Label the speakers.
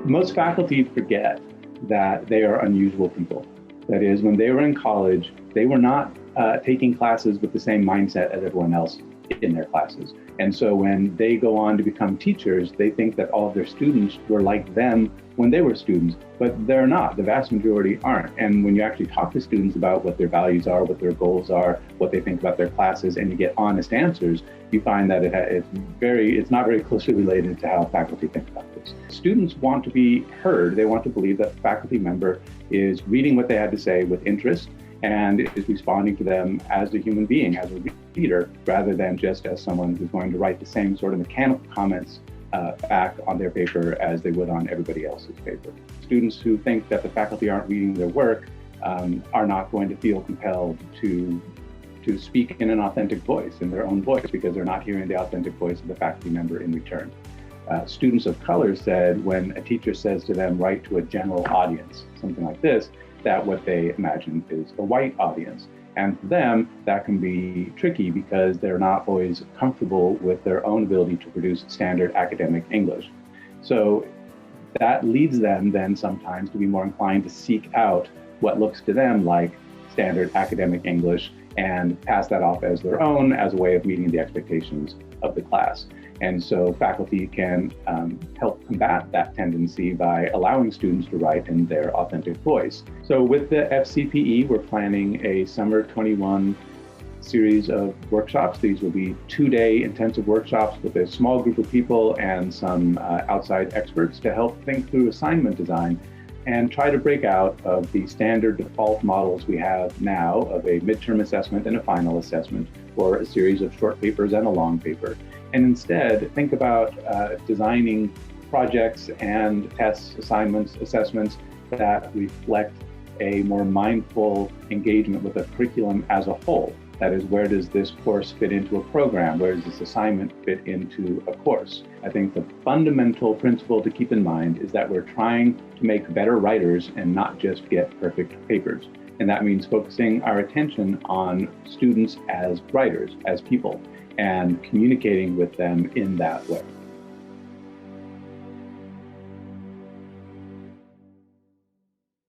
Speaker 1: Most faculty forget that they are unusual people. That is, when they were in college, they were not taking classes with the same mindset as everyone else in their classes. And so when they go on to become teachers, they think that all of their students were like them when they were students, but they're not. The vast majority aren't. And when you actually talk to students about what their values are, what their goals are, what they think about their classes, and you get honest answers, you find that it's not very closely related to how faculty think about this. Students want to be heard. They want to believe that the faculty member is reading what they had to say with interest and is responding to them as a human being, as a reader, rather than just as someone who's going to write the same sort of mechanical comments back on their paper as they would on everybody else's paper. Students who think that the faculty aren't reading their work are not going to feel compelled to speak in an authentic voice, in their own voice, because they're not hearing the authentic voice of the faculty member in return. Students of color said when a teacher says to them, write to a general audience, something like this, that what they imagine is a white audience. And for them, that can be tricky because they're not always comfortable with their own ability to produce standard academic English. So that leads them then sometimes to be more inclined to seek out what looks to them like standard academic English and pass that off as their own as a way of meeting the expectations of the class. And so faculty can help combat that tendency by allowing students to write in their authentic voice. So with the FCPE, we're planning a summer 21 series of workshops. These will be 2-day intensive workshops with a small group of people and some outside experts to help think through assignment design and try to break out of the standard default models we have now of a midterm assessment and a final assessment, or a series of short papers and a long paper. And instead, think about designing projects and tests, assignments, assessments that reflect a more mindful engagement with the curriculum as a whole. That is, where does this course fit into a program? Where does this assignment fit into a course? I think the fundamental principle to keep in mind is that we're trying to make better writers and not just get perfect papers. And that means focusing our attention on students as writers, as people, and communicating with them in that way.